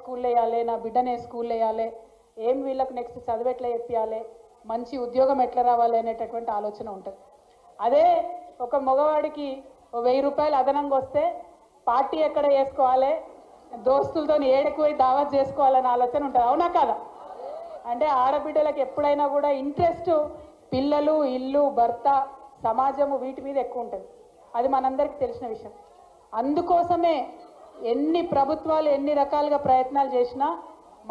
స్కూల్లో వేయాలి, నా బిడ్డనే స్కూల్లో వేయాలి, ఏం వీళ్ళకి నెక్స్ట్ చదువు ఎట్లా చెప్పాలి, మంచి ఉద్యోగం ఎట్లా రావాలి అనేటటువంటి ఆలోచన ఉంటుంది. అదే ఒక మగవాడికి 1000 రూపాయలు అదనంగా వస్తే పార్టీ ఎక్కడ చేసుకోవాలి, దోస్తులతో ఏడకు పోయి దావత్ చేసుకోవాలనే ఆలోచన ఉంటుంది. అవునా కదా? అంటే ఆడబిడ్డలకు ఎప్పుడైనా కూడా ఇంట్రెస్ట్ పిల్లలు, ఇల్లు, భర్త, సమాజము వీటి మీద ఎక్కువ ఉంటుంది. అది మనందరికీ తెలిసిన విషయం. అందుకోసమే ఎన్ని ప్రభుత్వాలు ఎన్ని రకాలుగా ప్రయత్నాలు చేసినా,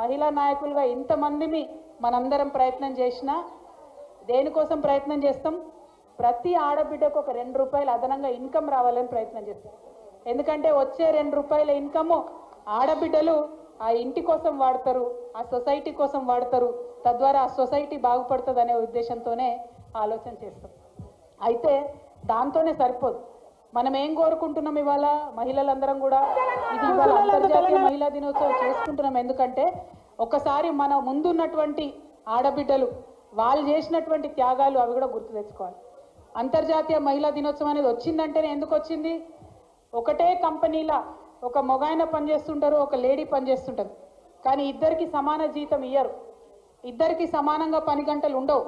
మహిళా నాయకులుగా ఇంతమందిని మనందరం ప్రయత్నం చేసినా దేనికోసం ప్రయత్నం చేస్తాం? ప్రతి ఆడబిడ్డకు ఒక 2 రూపాయలు అదనంగా ఇన్కమ్ రావాలని ప్రయత్నం చేస్తాం. ఎందుకంటే వచ్చే 2 రూపాయల ఇన్కమ్ ఆడబిడ్డలు ఆ ఇంటి కోసం వాడతారు, ఆ సొసైటీ కోసం వాడతారు, తద్వారా ఆ సొసైటీ బాగుపడుతుంది అనే ఉద్దేశంతోనే ఆలోచన చేస్తాం. అయితే దాంతోనే సరిపోదు. మనం ఏం కోరుకుంటున్నాం? ఇవాళ మహిళలందరం కూడా ఇది ఇవాళ అంతర్జాతీయ మహిళా దినోత్సవం చేసుకుంటున్నాం. ఎందుకంటే ఒకసారి మన ముందున్నటువంటి ఆడబిడ్డలు వాళ్ళు చేసినటువంటి త్యాగాలు అవి కూడా గుర్తు తెచ్చుకోవాలి. అంతర్జాతీయ మహిళా దినోత్సవం అనేది వచ్చిందంటేనే ఎందుకు వచ్చింది? ఒకటే కంపెనీలా ఒక మొగాయన పనిచేస్తుంటారు, ఒక లేడీ పనిచేస్తుంటారు, కానీ ఇద్దరికి సమాన జీతం ఇయ్యరు, ఇద్దరికి సమానంగా పని గంటలు ఉండవు.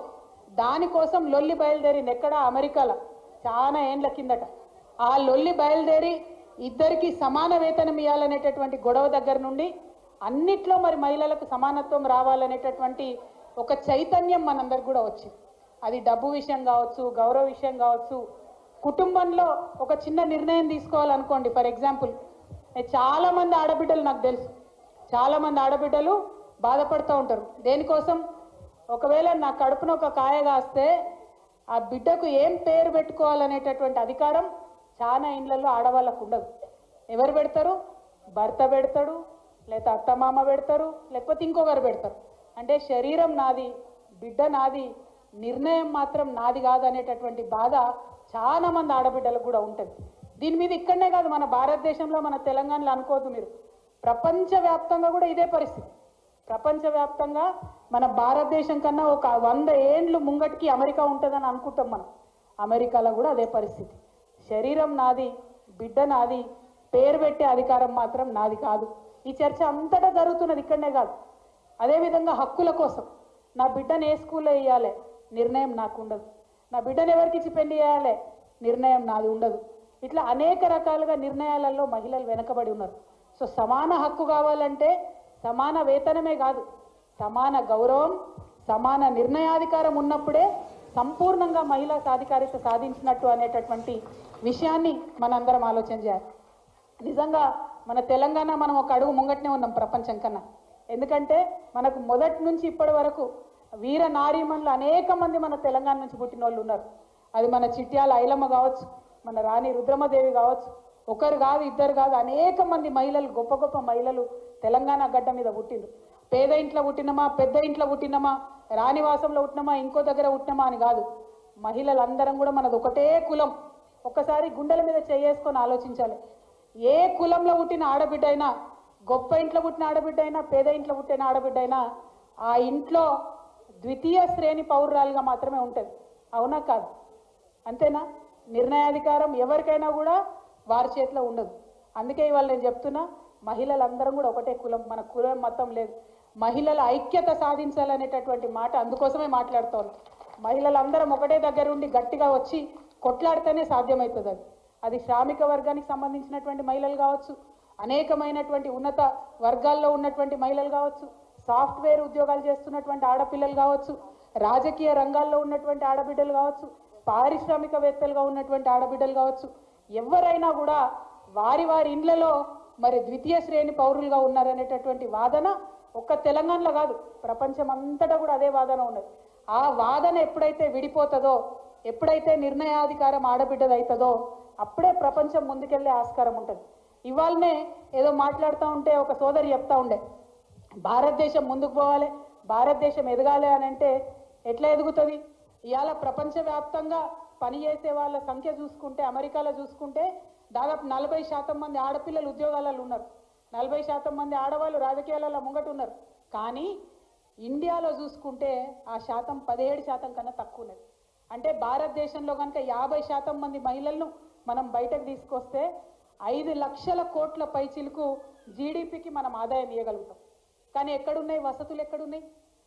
దానికోసం లొల్లి బయలుదేరింది ఎక్కడ? అమెరికాలో చాలా ఏండ్ల కిందట. ఆ లొల్లి బయలుదేరి ఇద్దరికి సమాన వేతనం ఇవ్వాలనేటటువంటి గొడవ దగ్గర నుండి అన్నిట్లో మరి మహిళలకు సమానత్వం రావాలనేటటువంటి ఒక చైతన్యం మనందరికి కూడా వచ్చింది. అది డబ్బు విషయం కావచ్చు, గౌరవ విషయం కావచ్చు, కుటుంబంలో ఒక చిన్న నిర్ణయం తీసుకోవాలనుకోండి. ఫర్ ఎగ్జాంపుల్, చాలామంది ఆడబిడ్డలు నాకు తెలుసు, చాలామంది ఆడబిడ్డలు బాధపడుతూ ఉంటారు. దేనికోసం? ఒకవేళ నా కడుపున ఒక కాయ కాస్తే ఆ బిడ్డకు ఏం పేరు పెట్టుకోవాలనేటటువంటి అధికారం చాలా ఇండ్లలో ఆడవాళ్ళకు ఉండదు. ఎవరు పెడతారు? భర్త పెడతాడు, లేకపోతే అత్తమామ పెడతారు, లేకపోతే ఇంకొకరు పెడతారు. అంటే శరీరం నాది, బిడ్డ నాది, నిర్ణయం మాత్రం నాది కాదు అనేటటువంటి బాధ చాలా మంది ఆడబిడ్డలకు కూడా ఉంటుంది. దీని మీద ఇక్కడనే కాదు, మన భారతదేశంలో, మన తెలంగాణలో అనుకోవద్దు మీరు, ప్రపంచవ్యాప్తంగా కూడా ఇదే పరిస్థితి. ప్రపంచవ్యాప్తంగా మన భారతదేశం కన్నా ఒక 100 ఏండ్లు ముంగటికి అమెరికా ఉంటుందని అనుకుంటాం మనం. అమెరికాలో కూడా అదే పరిస్థితి. శరీరం నాది, బిడ్డ నాది, పేరు పెట్టే అధికారం మాత్రం నాది కాదు. ఈ చర్చ అంతటా జరుగుతున్నది, ఇక్కడనే కాదు. అదేవిధంగా హక్కుల కోసం నా బిడ్డను ఏ స్కూల్లో వేయాలి, నిర్ణయం నాకు ఉండదు. నా బిడ్డను ఎవరికి ఇచ్చి పెళ్లి చేయాలి, నిర్ణయం నాది ఉండదు. ఇట్లా అనేక రకాలుగా నిర్ణయాలలో మహిళలు వెనకబడి ఉన్నారు. సో సమాన హక్కు కావాలంటే సమాన వేతనమే కాదు, సమాన గౌరవం, సమాన నిర్ణయాధికారం ఉన్నప్పుడే సంపూర్ణంగా మహిళా సాధికారిత సాధించినట్టు అనేటటువంటి విషయాన్ని మనందరం ఆలోచన చేయాలి. నిజంగా మన తెలంగాణ మనం ఒక అడుగు ముంగట్నే ఉన్నాం ప్రపంచం కన్నా. ఎందుకంటే మనకు మొదటి నుంచి ఇప్పటి వరకు వీర నారీమణులు అనేక మంది మన తెలంగాణ నుంచి పుట్టిన వాళ్ళు ఉన్నారు. అది మన చిట్యాల ఐలమ్మ కావచ్చు, మన రాణి రుద్రమదేవి కావచ్చు, ఒకరు కాదు, ఇద్దరు కాదు, అనేక మంది మహిళలు, గొప్ప గొప్ప మహిళలు తెలంగాణ గడ్డ మీద పుట్టిండ్రు. పేద ఇంట్లో పుట్టినమా, పెద్ద ఇంట్లో పుట్టినమా, రాణివాసంలో పుట్టినమా, ఇంకో దగ్గర పుట్టినమా అని కాదు. మహిళలందరం కూడా మనది ఒకటే కులం. ఒక్కసారి గుండెల మీద చేసుకొని ఆలోచించాలి. ఏ కులంలో పుట్టిన ఆడబిడ్డ అయినా, గొప్ప ఇంట్లో పుట్టిన ఆడబిడ్డ అయినా, పేద ఇంట్లో పుట్టిన ఆడబిడ్డ అయినా, ఆ ఇంట్లో ద్వితీయ శ్రేణి పౌరురాలుగా మాత్రమే ఉంటుంది. అవునా కాదు? అంతేనా? నిర్ణయాధికారం ఎవరికైనా కూడా వారి చేతిలో ఉండదు. అందుకే ఇవాళ నేను చెప్తున్నా, మహిళలందరం కూడా ఒకటే కులం, మన కులం మతం లేదు. మహిళల ఐక్యత సాధించాలనేటటువంటి మాట అందుకోసమే మాట్లాడుతాను. మహిళలందరం ఒకటే దగ్గర ఉండి గట్టిగా వచ్చి కొట్లాడితేనే సాధ్యమవుతుంది. అది శ్రామిక వర్గానికి సంబంధించినటువంటి మహిళలు కావచ్చు, అనేకమైనటువంటి ఉన్నత వర్గాల్లో ఉన్నటువంటి మహిళలు కావచ్చు, సాఫ్ట్వేర్ ఉద్యోగాలు చేస్తున్నటువంటి ఆడపిల్లలు కావచ్చు, రాజకీయ రంగాల్లో ఉన్నటువంటి ఆడబిడ్డలు కావచ్చు, పారిశ్రామికవేత్తలుగా ఉన్నటువంటి ఆడబిడ్డలు కావచ్చు, ఎవరైనా కూడా వారి వారి ఇండ్లలో మరి ద్వితీయ శ్రేణి పౌరులుగా ఉన్నారనేటటువంటి వాదన ఒక్క తెలంగాణలో కాదు, ప్రపంచం అంతటా కూడా అదే వాదన ఉన్నది. ఆ వాదన ఎప్పుడైతే విడిపోతుందో, ఎప్పుడైతే నిర్ణయాధికారం ఆడబిడ్డది అవుతుందో, అప్పుడే ప్రపంచం ముందుకెళ్లే ఆస్కారం ఉంటుంది. ఇవాళనే ఏదో మాట్లాడుతూ ఉంటే ఒక సోదరి చెప్తా ఉండే, భారతదేశం ముందుకు పోవాలి, భారతదేశం ఎదగాలి అని అంటే ఎట్లా ఎదుగుతుంది? ఇవాళ ప్రపంచవ్యాప్తంగా పనిచేసే వాళ్ళ సంఖ్య చూసుకుంటే, అమెరికాలో చూసుకుంటే దాదాపు 40% మంది ఆడపిల్లలు ఉద్యోగాలలో ఉన్నారు, 40% మంది ఆడవాళ్ళు రాజకీయాలలో ముంగట ఉన్నారు. కానీ ఇండియాలో చూసుకుంటే ఆ శాతం 17% కన్నా తక్కువ ఉన్నది. అంటే భారతదేశంలో కనుక 50% మంది మహిళలను మనం బయటకు తీసుకొస్తే 5 లక్షల కోట్ల పైచిలకు జీడిపికి మనం ఆదాయం ఇవ్వగలుగుతాం. కానీ ఎక్కడున్నాయి వసతులు, ఎక్కడున్నాయి?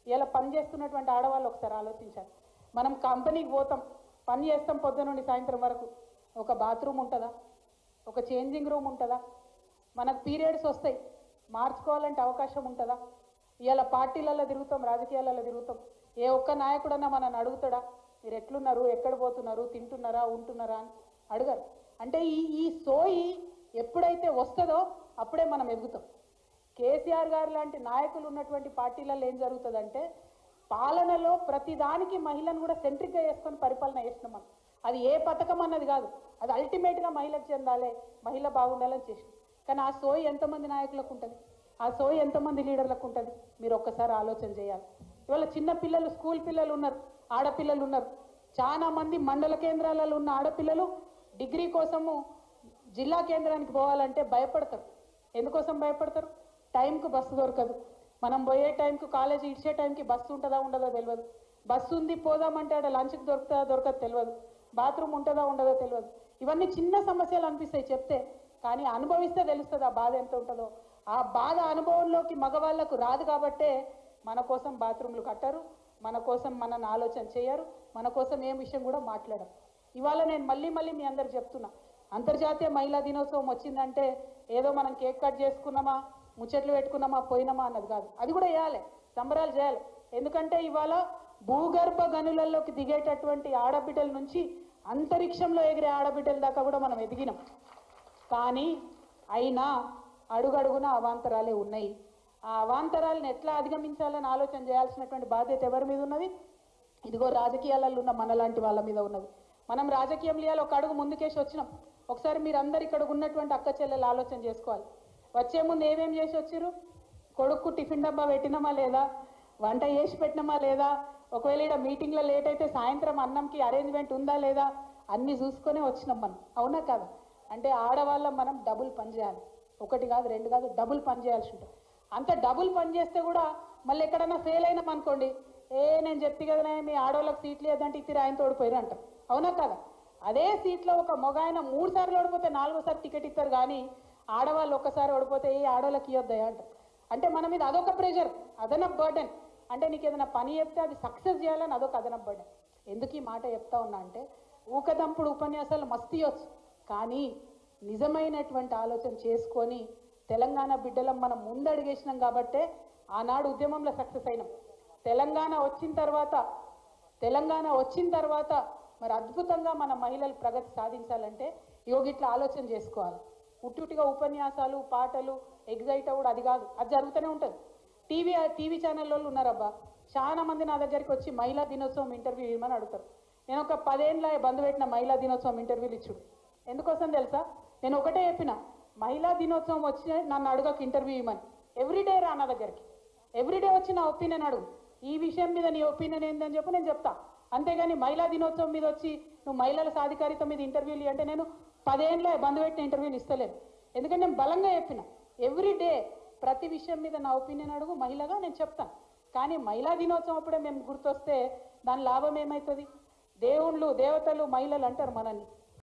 ఇలా పని చేస్తున్నటువంటి ఆడవాళ్ళు ఒకసారి ఆలోచించాలి. మనం కంపెనీకి పోతాం, పని చేస్తాం పొద్దున నుండి సాయంత్రం వరకు. ఒక బాత్రూమ్ ఉంటుందా? ఒక చేంజింగ్ రూమ్ ఉంటుందా? మనకు పీరియడ్స్ వస్తాయి, మార్చుకోవాలంటే అవకాశం ఉంటుందా? ఇవాళ పార్టీలలో తిరుగుతాం, రాజకీయాలలో తిరుగుతాం, ఏ ఒక్క నాయకుడన్నా మనల్ని అడుగుతాడా మీరు ఎట్లున్నారు, ఎక్కడ పోతున్నారు, తింటున్నారా, ఉంటున్నారా అని? అడగరు. అంటే ఈ సోయి ఎప్పుడైతే వస్తుందో అప్పుడే మనం ఎదుగుతాం. కేసీఆర్ గారు లాంటి నాయకులు ఉన్నటువంటి పార్టీలలో ఏం జరుగుతుందంటే పాలనలో ప్రతిదానికి మహిళను కూడా సెంట్రిక్గా చేసుకొని పరిపాలన చేసినాం మనం. అది ఏ పథకం అన్నది కాదు, అది అల్టిమేట్గా మహిళకు చెందాలి, మహిళ బాగుండాలని చేసినాం. కానీ ఆ సోయి ఎంతమంది నాయకులకు ఉంటుంది? ఆ సోయి ఎంతమంది లీడర్లకు ఉంటుంది? మీరు ఒక్కసారి ఆలోచన చేయాలి. ఇవాళ చిన్న పిల్లలు, స్కూల్ పిల్లలు ఉన్నారు, ఆడపిల్లలు ఉన్నారు. చాలా మంది మండల కేంద్రాలలో ఉన్న ఆడపిల్లలు డిగ్రీ కోసము జిల్లా కేంద్రానికి పోవాలంటే భయపడతారు. ఎందుకోసం భయపడతారు? టైంకు బస్సు దొరకదు. మనం పోయే టైంకు, కాలేజీ ఇచ్చే టైంకి బస్సు ఉంటుందా ఉండదో తెలియదు. బస్సు ఉంది పోదామంటే ఆడ లంచ్కి దొరుకుతుందా దొరకదు తెలియదు. బాత్రూమ్ ఉంటుందా ఉండదో తెలియదు. ఇవన్నీ చిన్న సమస్యలు అనిపిస్తాయి చెప్తే, కానీ అనుభవిస్తే తెలుస్తుంది ఆ బాధ ఎంత ఉంటుందో. ఆ బాధ అనుభవంలోకి మగవాళ్లకు రాదు కాబట్టే మన కోసం బాత్రూమ్లు కట్టరు, మన కోసం మనల్ని ఆలోచన చేయరు, మన కోసం ఏ విషయం కూడా మాట్లాడరు. ఇవాళ నేను మళ్ళీ మీ అందరు చెప్తున్నా, అంతర్జాతీయ మహిళా దినోత్సవం వచ్చిందంటే ఏదో మనం కేక్ కట్ చేసుకున్నామా, ముచ్చట్లు పెట్టుకున్నామా, పోయినామా అన్నది కాదు. అది కూడా చేయాలి, సంబరాలు చేయాలి. ఎందుకంటే ఇవాళ భూగర్భ గనులలోకి దిగేటటువంటి ఆడబిడ్డల నుంచి అంతరిక్షంలో ఎగిరే ఆడబిడ్డల దాకా కూడా మనం ఎదిగినాం. కానీ అయినా అడుగడుగున అవాంతరాలే ఉన్నాయి. ఆ అవాంతరాలను ఎట్లా అధిగమించాలని ఆలోచన చేయాల్సినటువంటి బాధ్యత ఎవరి మీద ఉన్నది? ఇదిగో రాజకీయాలలో ఉన్న మనలాంటి వాళ్ళ మీద ఉన్నది. మనం రాజకీయంలో ఒక అడుగు ముందుకేసి వచ్చినాం. ఒకసారి మీరు అందరు ఇక్కడ ఉన్నటువంటి అక్క చెల్లెలు ఆలోచన చేసుకోవాలి. వచ్చే ముందు ఏమేమి చేసి వచ్చారు? కొడుకు టిఫిన్ డబ్బా పెట్టినామా లేదా, వంట చేసి పెట్టినామా లేదా, ఒకవేళ ఇక్కడ మీటింగ్లో లేట్ అయితే సాయంత్రం అన్నంకి అరేంజ్మెంట్ ఉందా లేదా, అన్నీ చూసుకొని వచ్చినాం మనం. అవునా కదా? అంటే ఆడవాళ్ళం మనం డబుల్ పని చేయాలి. ఒకటి కాదు, రెండు కాదు, డబుల్ పని చేయాల్సి ఉంటుంది. అంత డబుల్ పని చేస్తే కూడా మళ్ళీ ఎక్కడన్నా ఫెయిల్ అయినాం అనుకోండి, నేను చెప్పి కదా మీ ఆడవాళ్ళకి సీట్లు లేదంటే ఇద్దరు ఆయన తోడిపోయారు అంటారు. అవునా కదా? అదే సీట్లో ఒక మగ ఆయన 3 సార్లు ఓడిపోతే 4వ సారి టికెట్ ఇస్తారు, కానీ ఆడవాళ్ళు ఒక్కసారి ఓడిపోతే ఈ ఆడవాళ్ళకి ఇవ్వద్దా అంటారు. అంటే మన మీద అదొక ప్రెషర్, అదనపు బర్డెన్. అంటే నీకు ఏదైనా పని చెప్తే అది సక్సెస్ చేయాలని అదొక అదనపు బర్డెన్. ఎందుకు ఈ మాట చెప్తా ఉన్నా అంటే, ఊకదంపుడు ఉపన్యాసాలు మస్తు ఇవ్వచ్చు, కానీ నిజమైనటువంటి ఆలోచన చేసుకొని తెలంగాణ బిడ్డలం మనం ముందడుగేసినాం కాబట్టే ఆనాడు ఉద్యమంలో సక్సెస్ అయినాం. తెలంగాణ వచ్చిన తర్వాత మరి అద్భుతంగా మన మహిళలు ప్రగతి సాధించాలంటే యోగిట్లా ఆలోచన చేసుకోవాలి. ఉట్టుగా ఉపన్యాసాలు, పాటలు, ఎగ్జైట్ అవ్వడు అది కాదు, అది జరుగుతూనే ఉంటుంది. టీవీ ఛానల్లో ఉన్నారబ్బా, చాలా మంది నా దగ్గరికి వచ్చి మహిళా దినోత్సవం ఇంటర్వ్యూ ఇవ్వమని అడుగుతారు. నేను ఒక 10 ఏళ్ళ బంద్ పెట్టిన మహిళా దినోత్సవం ఇంటర్వ్యూలు ఇచ్చుడు. ఎందుకోసం తెలుసా? నేను ఒకటే చెప్పిన, మహిళా దినోత్సవం వచ్చి నన్ను అడగక ఇంటర్వ్యూ ఇవ్వమని. ఎవ్రీడే రా నా దగ్గరికి, ఎవ్రీడే వచ్చి నా ఒపీనియన్ అడుగు, ఈ విషయం మీద నీ ఒపీనియన్ ఏందని చెప్పి నేను చెప్తా. అంతేగాని మహిళా దినోత్సవం మీద వచ్చి నువ్వు మహిళల సాధికారిత మీద ఇంటర్వ్యూలు అంటే నేను 10 ఏళ్ళ బంద్ పెట్టిన ఇంటర్వ్యూలు ఇస్తలేను. ఎందుకంటే నేను బలంగా చెప్పిన, ఎవ్రీడే ప్రతి విషయం మీద నా ఒపీనియన్ అడుగు, మహిళగా నేను చెప్తాను. కానీ మహిళా దినోత్సవం అప్పుడే మేము గుర్తొస్తే దాని లాభం ఏమవుతుంది? దేవుళ్ళు, దేవతలు, మహిళలు అంటారు మనల్ని.